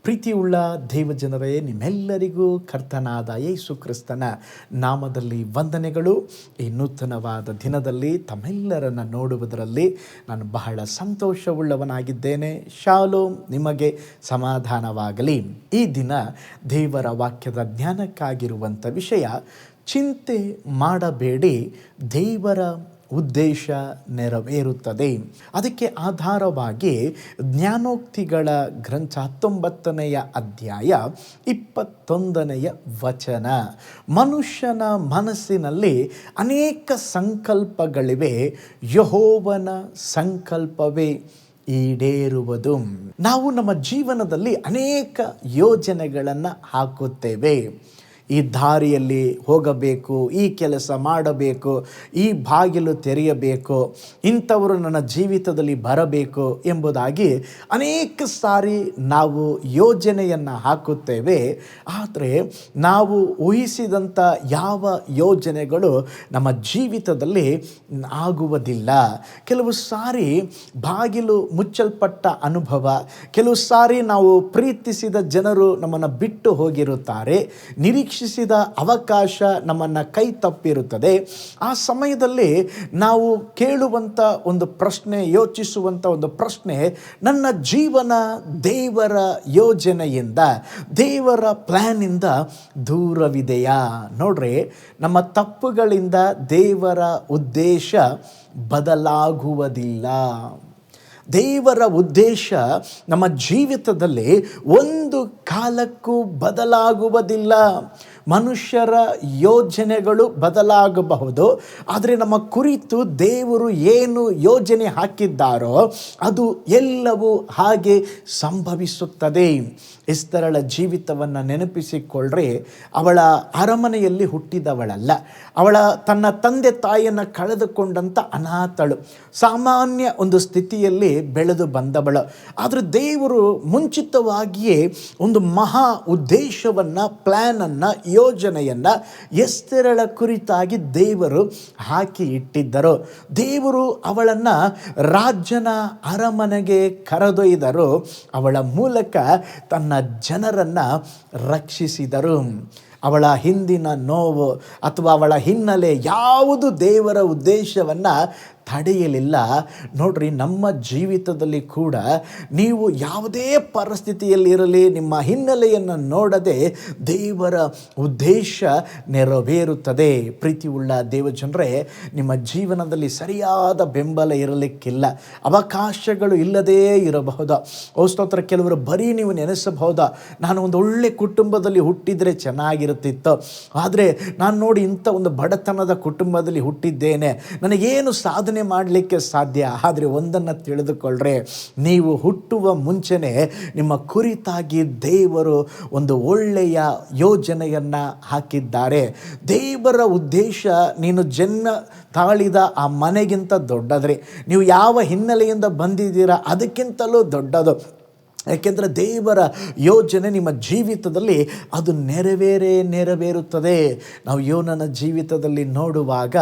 ಪ್ರೀತಿಯುಳ್ಳ ದೇವಜನರೇ, ನಿಮ್ಮೆಲ್ಲರಿಗೂ ಕರ್ತನಾದ ಯೇಸು ಕ್ರಿಸ್ತನ ನಾಮದಲ್ಲಿ ವಂದನೆಗಳು. ಈ ನೂತನವಾದ ದಿನದಲ್ಲಿ ತಮ್ಮೆಲ್ಲರನ್ನು ನೋಡುವುದರಲ್ಲಿ ನಾನು ಬಹಳ ಸಂತೋಷವುಳ್ಳವನಾಗಿದ್ದೇನೆ. ಶಾಲೋಮ್, ನಿಮಗೆ ಸಮಾಧಾನವಾಗಲಿ. ಈ ದಿನ ದೇವರ ವಾಕ್ಯದ ಜ್ಞಾನಕ್ಕಾಗಿರುವಂಥ ವಿಷಯ, ಚಿಂತೆ ಮಾಡಬೇಡಿ, ದೇವರ ಉದ್ದೇಶ ನೆರವೇರುತ್ತದೆ. ಅದಕ್ಕೆ ಆಧಾರವಾಗಿ ಜ್ಞಾನೋಕ್ತಿಗಳ ಗ್ರಂಥ 19ನೇ ಅಧ್ಯಾಯ 21ನೇ ವಚನ. ಮನುಷ್ಯನ ಮನಸ್ಸಿನಲ್ಲಿ ಅನೇಕ ಸಂಕಲ್ಪಗಳಿವೆ, ಯೆಹೋವನ ಸಂಕಲ್ಪವೇ ಈಡೇರುವುದು. ನಾವು ನಮ್ಮ ಜೀವನದಲ್ಲಿ ಅನೇಕ ಯೋಜನೆಗಳನ್ನು ಹಾಕುತ್ತೇವೆ. ಈ ದಾರಿಯಲ್ಲಿ ಹೋಗಬೇಕು, ಈ ಕೆಲಸ ಮಾಡಬೇಕು, ಈ ಬಾಗಿಲು ತೆರೆಯಬೇಕು, ಇಂಥವರು ನನ್ನ ಜೀವಿತದಲ್ಲಿ ಬರಬೇಕು ಎಂಬುದಾಗಿ ಅನೇಕ ಸಾರಿ ನಾವು ಯೋಜನೆಯನ್ನು ಹಾಕುತ್ತೇವೆ. ಆದರೆ ನಾವು ಊಹಿಸಿದಂಥ ಯಾವ ಯೋಜನೆಗಳು ನಮ್ಮ ಜೀವಿತದಲ್ಲಿ ಆಗುವುದಿಲ್ಲ. ಕೆಲವು ಸಾರಿ ಬಾಗಿಲು ಮುಚ್ಚಲ್ಪಟ್ಟ ಅನುಭವ, ಕೆಲವು ಸಾರಿ ನಾವು ಪ್ರೀತಿಸಿದ ಜನರು ನಮ್ಮನ್ನು ಬಿಟ್ಟು ಹೋಗಿರುತ್ತಾರೆ, ನಿರೀಕ್ಷಿಸಿದ ಅವಕಾಶ ನಮ್ಮನ್ನು ಕೈ ತಪ್ಪಿರುತ್ತದೆ. ಆ ಸಮಯದಲ್ಲಿ ನಾವು ಕೇಳುವಂಥ ಒಂದು ಪ್ರಶ್ನೆ, ಯೋಚಿಸುವಂಥ ಒಂದು ಪ್ರಶ್ನೆ, ನನ್ನ ಜೀವನ ದೇವರ ಯೋಜನೆಯಿಂದ, ದೇವರ ಪ್ಲ್ಯಾನಿಂದ ದೂರವಿದೆಯಾ? ನೋಡ್ರಿ, ನಮ್ಮ ತಪ್ಪುಗಳಿಂದ ದೇವರ ಉದ್ದೇಶ ಬದಲಾಗುವುದಿಲ್ಲ. ದೇವರ ಉದ್ದೇಶ ನಮ್ಮ ಜೀವಿತದಲ್ಲಿ ಒಂದು ಕಾಲಕ್ಕೂ ಬದಲಾಗುವುದಿಲ್ಲ. ಮನುಷ್ಯರ ಯೋಜನೆಗಳು ಬದಲಾಗಬಹುದು, ಆದರೆ ನಮ್ಮ ಕುರಿತು ದೇವರು ಏನು ಯೋಜನೆ ಹಾಕಿದ್ದಾರೋ ಅದು ಎಲ್ಲವೂ ಹಾಗೆ ಸಂಭವಿಸುತ್ತದೆ. ಎಸ್ತರಳ ಜೀವಿತವನ್ನು ನೆನಪಿಸಿಕೊಳ್ಳ್ರೆ, ಅವಳ ಅರಮನೆಯಲ್ಲಿ ಹುಟ್ಟಿದವಳಲ್ಲ, ಅವಳ ತನ್ನ ತಂದೆ ತಾಯಿಯನ್ನು ಕಳೆದುಕೊಂಡಂಥ ಅನಾಥಳು, ಸಾಮಾನ್ಯ ಒಂದು ಸ್ಥಿತಿಯಲ್ಲಿ ಬೆಳೆದು ಬಂದವಳು. ಆದರೆ ದೇವರು ಮುಂಚಿತವಾಗಿಯೇ ಒಂದು ಮಹಾ ಉದ್ದೇಶವನ್ನು, ಪ್ಲ್ಯಾನನ್ನು, ಯೋಜನೆಯನ್ನು ಎಸ್ತೇರಳ ಕುರಿತಾಗಿ ದೇವರು ಹಾಕಿ ಇಟ್ಟಿದ್ದರು. ದೇವರು ಅವಳನ್ನು ರಾಜನ ಅರಮನೆಗೆ ಕರೆದೊಯ್ದರು. ಅವಳ ಮೂಲಕ ತನ್ನ ಜನರನ್ನು ರಕ್ಷಿಸಿದರು. ಅವಳ ಹಿಂದಿನ ನೋವು ಅಥವಾ ಅವಳ ಹಿನ್ನೆಲೆ ಯಾವುದು ದೇವರ ಉದ್ದೇಶವನ್ನು ತಡೆಯಲಿಲ್ಲ. ನೋಡ್ರಿ, ನಮ್ಮ ಜೀವಿತದಲ್ಲಿ ಕೂಡ ನೀವು ಯಾವುದೇ ಪರಿಸ್ಥಿತಿಯಲ್ಲಿರಲಿ, ನಿಮ್ಮ ಹಿನ್ನೆಲೆಯನ್ನು ನೋಡದೆ ದೇವರ ಉದ್ದೇಶ ನೆರವೇರುತ್ತದೆ. ಪ್ರೀತಿಯುಳ್ಳ ದೇವಜನರೇ, ನಿಮ್ಮ ಜೀವನದಲ್ಲಿ ಸರಿಯಾದ ಬೆಂಬಲ ಇರಲಿಕ್ಕಿಲ್ಲ, ಅವಕಾಶಗಳು ಇಲ್ಲದೇ ಇರಬಹುದು. ಸ್ತೋತ್ರ. ಕೆಲವರು ಬರೀ ನೀವು ನೆನೆಸಬಹುದು, ನಾನು ಒಂದು ಒಳ್ಳೆ ಕುಟುಂಬದಲ್ಲಿ ಹುಟ್ಟಿದರೆ ಚೆನ್ನಾಗಿರುತ್ತಿತ್ತು, ಆದರೆ ನಾನು ನೋಡಿ ಇಂಥ ಒಂದು ಬಡತನದ ಕುಟುಂಬದಲ್ಲಿ ಹುಟ್ಟಿದ್ದೇನೆ, ನನಗೇನು ಸಾಧನೆ ಮಾಡಲಿಕ್ಕೆ ಸಾಧ್ಯ. ಆದರೆ ಒಂದನ್ನು ತಿಳಿದುಕೊಳ್ಳ್ರೆ, ನೀವು ಹುಟ್ಟುವ ಮುಂಚೆನೇ ನಿಮ್ಮ ಕುರಿತಾಗಿ ದೇವರು ಒಂದು ಒಳ್ಳೆಯ ಯೋಜನೆಯನ್ನು ಹಾಕಿದ್ದಾರೆ. ದೇವರ ಉದ್ದೇಶ ನೀನು ಜನ್ಮ ತಾಳಿದ ಆ ಮನೆಗಿಂತ ದೊಡ್ಡದ್ರಿ, ನೀವು ಯಾವ ಹಿನ್ನೆಲೆಯಿಂದ ಬಂದಿದ್ದೀರಾ ಅದಕ್ಕಿಂತಲೂ ದೊಡ್ಡದು. ಯಾಕೆಂದರೆ ದೇವರ ಯೋಜನೆ ನಿಮ್ಮ ಜೀವಿತದಲ್ಲಿ ಅದು ನೆರವೇರುತ್ತದೆ. ನಾವು ಯೋನನ ಜೀವಿತದಲ್ಲಿ ನೋಡುವಾಗ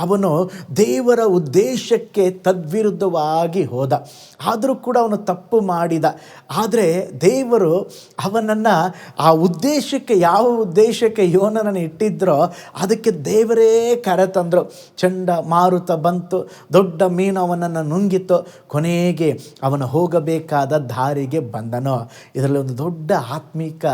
ಅವನು ದೇವರ ಉದ್ದೇಶಕ್ಕೆ ತದ್ವಿರುದ್ಧವಾಗಿ ಹೋದ, ಆದರೂ ಕೂಡ ಅವನು ತಪ್ಪು ಮಾಡಿದ. ಆದರೆ ದೇವರು ಅವನನ್ನು ಆ ಉದ್ದೇಶಕ್ಕೆ, ಯಾವ ಉದ್ದೇಶಕ್ಕೆ ಯೋನನನ್ನು ಇಟ್ಟಿದ್ರೋ ಅದಕ್ಕೆ ದೇವರೇ ಕರೆತಂದರು. ಚಂಡಮಾರುತ ಬಂತು, ದೊಡ್ಡ ಮೀನು ಅವನನ್ನು ನುಂಗಿತು, ಕೊನೆಗೆ ಅವನು ಹೋಗಬೇಕಾದ ದಾರಿಗೆ ಬಂದನು. ಇದರಲ್ಲಿ ಒಂದು ದೊಡ್ಡ ಆತ್ಮಿಕ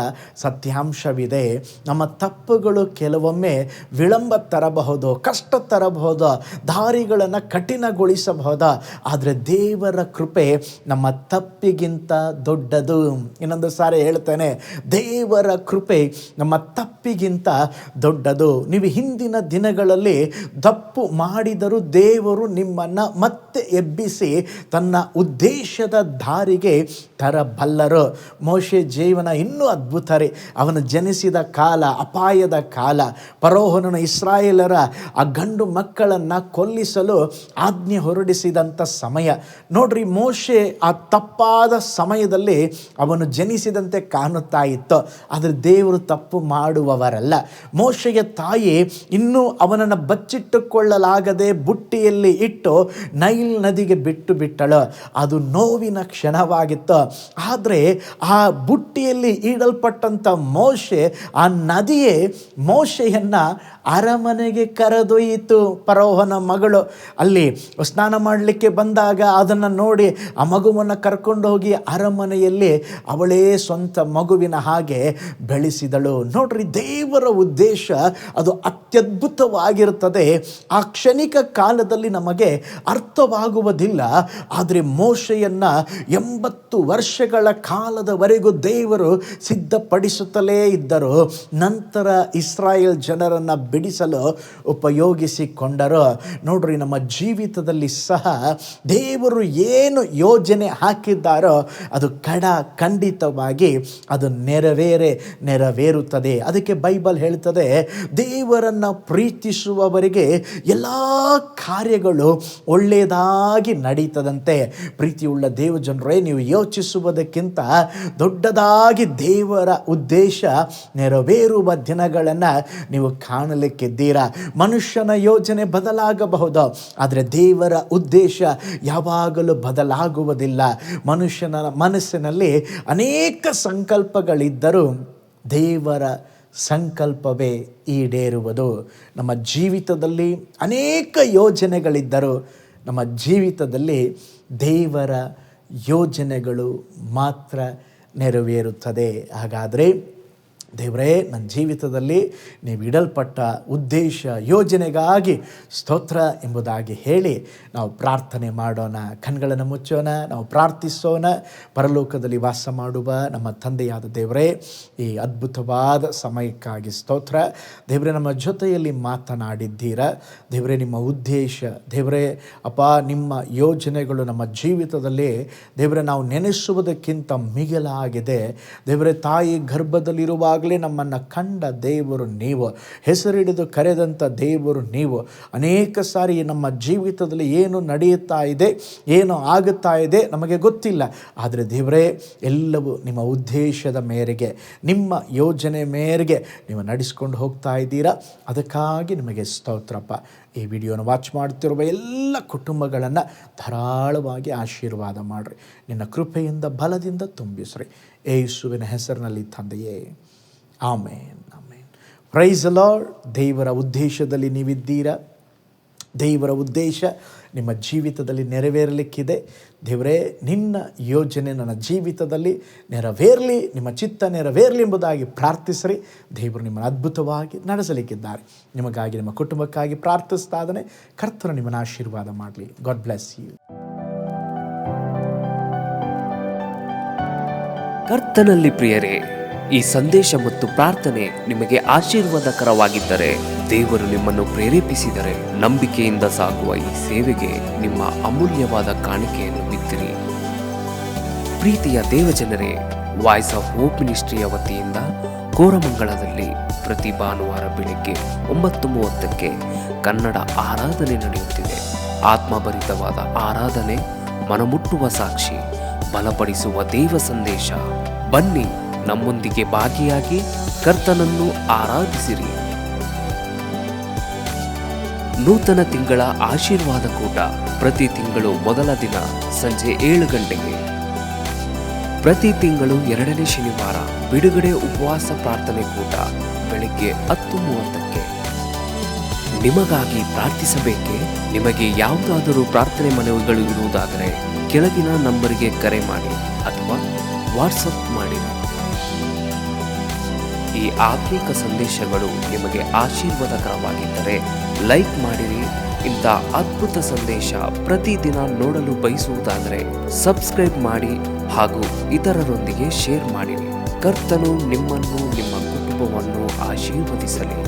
ಸತ್ಯಾಂಶವಿದೆ. ನಮ್ಮ ತಪ್ಪುಗಳು ಕೆಲವೊಮ್ಮೆ ವಿಳಂಬ ತರಬಹುದು, ಕಷ್ಟ ತರಬಹುದು, ದಾರಿಗಳನ್ನು ಕಠಿಣಗೊಳಿಸಬಹುದು. ಆದರೆ ದೇವರ ಕೃಪೆ ನಮ್ಮ ತಪ್ಪಿಗಿಂತ ದೊಡ್ಡದು. ಇನ್ನೊಂದು ಸಾರಿ ಹೇಳ್ತೇನೆ, ದೇವರ ಕೃಪೆ ನಮ್ಮ ತಪ್ಪಿಗಿಂತ ದೊಡ್ಡದು. ನೀವು ಹಿಂದಿನ ದಿನಗಳಲ್ಲಿ ತಪ್ಪು ಮಾಡಿದರೂ ದೇವರು ನಿಮ್ಮನ್ನು ಮತ್ತೆ ಎಬ್ಬಿಸಿ ತನ್ನ ಉದ್ದೇಶದ ದಾರಿಗೆ ತರಬಲ್ಲರು. ಮೋಶೆ ಜೀವನ ಇನ್ನೂ ಅದ್ಭುತ ರೀ. ಅವನು ಜನಿಸಿದ ಕಾಲ ಅಪಾಯದ ಕಾಲ. ಫರೋಹನನು ಇಸ್ರಾಯೇಲರ ಆ ಗಂಡು ಮಕ್ಕಳನ್ನು ಕೊಲ್ಲಿಸಲು ಆಜ್ಞೆ ಹೊರಡಿಸಿದಂಥ ಸಮಯ. ನೋಡ್ರಿ, ಮೋಶೆ ಆ ತಪ್ಪಾದ ಸಮಯದಲ್ಲಿ ಅವನು ಜನಿಸಿದಂತೆ ಕಾಣುತ್ತಾ ಇತ್ತು. ಆದರೆ ದೇವರು ತಪ್ಪು ಮಾಡುವವರಲ್ಲ. ಮೋಶೆಯ ತಾಯಿ ಇನ್ನೂ ಅವನನ್ನು ಬಚ್ಚಿಟ್ಟುಕೊಳ್ಳಲಾಗದೆ ಬುಟ್ಟಿಯಲ್ಲಿ ಇಟ್ಟು ನೈಲ್ ನದಿಗೆ ಬಿಟ್ಟಳು. ಅದು ನೋವಿನ ಕ್ಷಣವಾಗಿತ್ತು. ಆದರೆ ಆ ಬುಟ್ಟಿಯಲ್ಲಿ ಇಡಲ್ಪಟ್ಟಂಥ ಮೋಶೆ, ಆ ನದಿಯೇ ಮೋಶೆಯನ್ನು ಅರಮನೆಗೆ ಕರೆದೊಯ್ಯಿತು. ಫರೋಹನ ಮಗಳು ಅಲ್ಲಿ ಸ್ನಾನ ಮಾಡಲಿಕ್ಕೆ ಬಂದಾಗ ಅದನ್ನು ನೋಡಿ ಆ ಮಗುವನ್ನು ಕರ್ಕೊಂಡು ಹೋಗಿ ಅರಮನೆಯಲ್ಲಿ ಅವಳೇ ಸ್ವಂತ ಮಗುವಿನ ಹಾಗೆ ಬೆಳೆಸಿದಳು. ನೋಡ್ರಿ, ದೇವರ ಉದ್ದೇಶ ಅದು ಅತ್ಯದ್ಭುತವಾಗಿರುತ್ತದೆ. ಆ ಕ್ಷಣಿಕ ಕಾಲದಲ್ಲಿ ನಮಗೆ ಅರ್ಥವಾಗುವುದಿಲ್ಲ. ಆದರೆ ಮೋಶೆಯನ್ನು 80 ವರ್ಷಗಳ ಕಾಲದವರೆಗೂ ದೇವರು ಸಿದ್ಧಪಡಿಸುತ್ತಲೇ ಇದ್ದರು. ನಂತರ ಇಸ್ರಾಯೇಲ್ ಜನರನ್ನು ಬಿಡಿಸಲು ಉಪಯೋಗಿಸಿಕೊಂಡರು. ನೋಡ್ರಿ, ನಮ್ಮ ಜೀವಿತದಲ್ಲಿ ಸಹ ದೇವರು ಏನು ಯೋಜನೆ ಹಾಕಿದ್ದಾರೋ ಅದು ಖಂಡಿತವಾಗಿ ಅದು ನೆರವೇರುತ್ತದೆ. ಅದಕ್ಕೆ ಬೈಬಲ್ ಹೇಳ್ತದೆ, ದೇವರನ್ನು ಪ್ರೀತಿಸುವವರಿಗೆ ಎಲ್ಲ ಕಾರ್ಯಗಳು ಒಳ್ಳೆಯದಾಗಿ ನಡೀತದಂತೆ. ಪ್ರೀತಿಯುಳ್ಳ ದೇವಜನರೇ, ನೀವು ಯೋಚಿಸುವುದಕ್ಕಿಂತ ದೊಡ್ಡದಾಗಿ ದೇವರ ಉದ್ದೇಶ ನೆರವೇರುವ ದಿನಗಳನ್ನು ನೀವು ಕಾಣಲಿಕ್ಕಿದ್ದೀರಾ. ಮನುಷ್ಯನ ಯೋಜನೆ ಬದಲಾಗಬಹುದು, ಆದರೆ ದೇವರ ಉದ್ದೇಶ ಯಾವಾಗಲೂ ಬದಲಾಗುವುದಿಲ್ಲ. ಮನುಷ್ಯನ ಮನಸ್ಸಿನಲ್ಲಿ ಅನೇಕ ಸಂಕಲ್ಪಗಳಿದ್ದರೂ ದೇವರ ಸಂಕಲ್ಪವೇ ಈಡೇರುವುದು. ನಮ್ಮ ಜೀವಿತದಲ್ಲಿ ಅನೇಕ ಯೋಜನೆಗಳಿದ್ದರೂ ನಮ್ಮ ಜೀವಿತದಲ್ಲಿ ದೇವರ ಯೋಜನೆಗಳು ಮಾತ್ರ ನೆರವೇರುತ್ತದೆ. ಹಾಗಾದರೆ ದೇವರೇ, ನನ್ನ ಜೀವಿತದಲ್ಲಿ ನೀವು ಇಡಲ್ಪಟ್ಟ ಉದ್ದೇಶ ಯೋಜನೆಗಾಗಿ ಸ್ತೋತ್ರ ಎಂಬುದಾಗಿ ಹೇಳಿ ನಾವು ಪ್ರಾರ್ಥನೆ ಮಾಡೋಣ. ಕಣ್ಗಳನ್ನು ಮುಚ್ಚೋಣ, ನಾವು ಪ್ರಾರ್ಥಿಸೋಣ. ಪರಲೋಕದಲ್ಲಿ ವಾಸ ಮಾಡುವ ನಮ್ಮ ತಂದೆಯಾದ ದೇವರೇ, ಈ ಅದ್ಭುತವಾದ ಸಮಯಕ್ಕಾಗಿ ಸ್ತೋತ್ರ. ದೇವರೇ, ನಮ್ಮ ಜೊತೆಯಲ್ಲಿ ಮಾತನಾಡಿದ್ದೀರಾ. ದೇವರೇ, ನಿಮ್ಮ ಉದ್ದೇಶ ದೇವರೇ ಅಪ್ಪ, ನಿಮ್ಮ ಯೋಜನೆಗಳು ನಮ್ಮ ಜೀವಿತದಲ್ಲಿ ದೇವರೇ ನಾವು ನೆನೆಸುವುದಕ್ಕಿಂತ ಮಿಗಿಲಾಗಿದೆ. ದೇವರೇ, ತಾಯಿ ಗರ್ಭದಲ್ಲಿರುವಾಗಲೇ ನಮ್ಮನ್ನು ಕಂಡ ದೇವರು ನೀವು, ಹೆಸರಿಡಿದು ಕರೆದಂಥ ದೇವರು ನೀವು. ಅನೇಕ ಸಾರಿ ನಮ್ಮ ಜೀವಿತದಲ್ಲಿ ಏನು ನಡೆಯುತ್ತಾ ಇದೆ, ಏನು ಆಗುತ್ತಾ ಇದೆ ನಮಗೆ ಗೊತ್ತಿಲ್ಲ. ಆದರೆ ದೇವರೇ, ಎಲ್ಲವೂ ನಿಮ್ಮ ಉದ್ದೇಶದ ಮೇರೆಗೆ, ನಿಮ್ಮ ಯೋಜನೆ ಮೇರೆಗೆ ನೀವು ನಡೆಸ್ಕೊಂಡು ಹೋಗ್ತಾ ಇದ್ದೀರಾ. ಅದಕ್ಕಾಗಿ ನಿಮಗೆ ಸ್ತೋತ್ರಪ್ಪ. ಈ ವಿಡಿಯೋನ ವಾಚ್ ಮಾಡ್ತಿರುವ ಎಲ್ಲ ಕುಟುಂಬಗಳನ್ನು ಧಾರಾಳವಾಗಿ ಆಶೀರ್ವಾದ ಮಾಡಿರಿ. ನಿನ್ನ ಕೃಪೆಯಿಂದ ಬಲದಿಂದ ತುಂಬಿಸ್ರಿ. ಯೇಸುವಿನ ಹೆಸರಿನಲ್ಲಿ ತಂದೆಯೇ, amen, amen. Praise the lord. ದೇವರ ಉದ್ದೇಶದಲ್ಲಿ ನೀವಿದ್ದೀರಾ. ದೇವರ ಉದ್ದೇಶ ನಿಮ್ಮ ಜೀವಿತದಲ್ಲಿ ನೆರವೇರಲಿಕ್ಕಿದೆ. ದೇವರೇ, ನಿನ್ನ ಯೋಜನೆ ನನ್ನ ಜೀವಿತದಲ್ಲಿ ನೆರವೇರಲಿ, ನಿಮ್ಮ ಚಿತ್ತ ನೆರವೇರಲಿ ಎಂಬುದಾಗಿ ಪ್ರಾರ್ಥಿಸ್ರಿ. ದೇವರು ನಿಮ್ಮನ್ನು ಅದ್ಭುತವಾಗಿ ನಡೆಸಲಿಕ್ಕಿದ್ದಾರೆ. ನಿಮಗಾಗಿ, ನಿಮ್ಮ ಕುಟುಂಬಕ್ಕಾಗಿ ಪ್ರಾರ್ಥಿಸ್ತಾ ಇದ್ದಾನೆ. ಕರ್ತನು ನಿಮ್ಮನ್ನು ಆಶೀರ್ವಾದ ಮಾಡಲಿ. God bless you. ಕರ್ತನಲ್ಲಿ ಪ್ರಿಯರೇ, ಈ ಸಂದೇಶ ಮತ್ತು ಪ್ರಾರ್ಥನೆ ನಿಮಗೆ ಆಶೀರ್ವಾದಕರವಾಗಿದ್ದರೆ, ದೇವರು ನಿಮ್ಮನ್ನು ಪ್ರೇರೇಪಿಸಿದರೆ, ನಂಬಿಕೆಯಿಂದ ಸಾಗುವ ಈ ಸೇವೆಗೆ ನಿಮ್ಮ ಅಮೂಲ್ಯವಾದ ಕಾಣಿಕೆಯನ್ನು ಬಿತ್ತಿರಿ. ಪ್ರೀತಿಯ ದೇವಜನರೇ, ವಾಯ್ಸ್ ಆಫ್ ಹೋಪ್ ಮಿನಿಸ್ಟ್ರಿಯ ವತಿಯಿಂದ ಕೋರಮಂಗಲದಲ್ಲಿ ಪ್ರತಿ ಭಾನುವಾರ ಬೆಳಿಗ್ಗೆ 9:30ಕ್ಕೆ ಕನ್ನಡ ಆರಾಧನೆ ನಡೆಯುತ್ತಿದೆ. ಆತ್ಮಭರಿತವಾದ ಆರಾಧನೆ, ಮನಮುಟ್ಟುವ ಸಾಕ್ಷಿ, ಬಲಪಡಿಸುವ ದೇವ ಸಂದೇಶ. ಬನ್ನಿ, ನಮ್ಮೊಂದಿಗೆ ಭಾಗಿಯಾಗಿ ಕರ್ತನನ್ನು ಆರಾಧಿಸಿರಿ. ನೂತನ ತಿಂಗಳ ಆಶೀರ್ವಾದ ಕೂಟ ಪ್ರತಿ ತಿಂಗಳು ಮೊದಲ ದಿನ ಸಂಜೆ 7 ಗಂಟೆಗೆ. ಪ್ರತಿ ತಿಂಗಳು 2ನೇ ಶನಿವಾರ ಬಿಡುಗಡೆ ಉಪವಾಸ ಪ್ರಾರ್ಥನೆ ಕೂಟ ಬೆಳಿಗ್ಗೆ 10:30ಕ್ಕೆ. ನಿಮಗಾಗಿ ಪ್ರಾರ್ಥಿಸಬೇಕೆ? ನಿಮಗೆ ಯಾವುದಾದರೂ ಪ್ರಾರ್ಥನೆ ಮನವಿಗಳು ಇರುವುದಾದರೆ ಕೆಳಗಿನ ನಂಬರಿಗೆ ಕರೆ ಮಾಡಿ ಅಥವಾ ವಾಟ್ಸಪ್ ಮಾಡಿ. ಈ ಆತ್ಮಿಕ ಸಂದೇಶಗಳು ನಿಮಗೆ ಆಶೀರ್ವಾದಕರವಾಗಿದ್ದರೆ ಲೈಕ್ ಮಾಡಿರಿ. ಇಂಥ ಅದ್ಭುತ ಸಂದೇಶ ಪ್ರತಿದಿನ ನೋಡಲು ಬಯಸುವುದಾದರೆ ಸಬ್ಸ್ಕ್ರೈಬ್ ಮಾಡಿ ಹಾಗೂ ಇತರರೊಂದಿಗೆ ಶೇರ್ ಮಾಡಿರಿ. ಕರ್ತನು ನಿಮ್ಮನ್ನು, ನಿಮ್ಮ ಕುಟುಂಬವನ್ನು ಆಶೀರ್ವದಿಸಲಿ.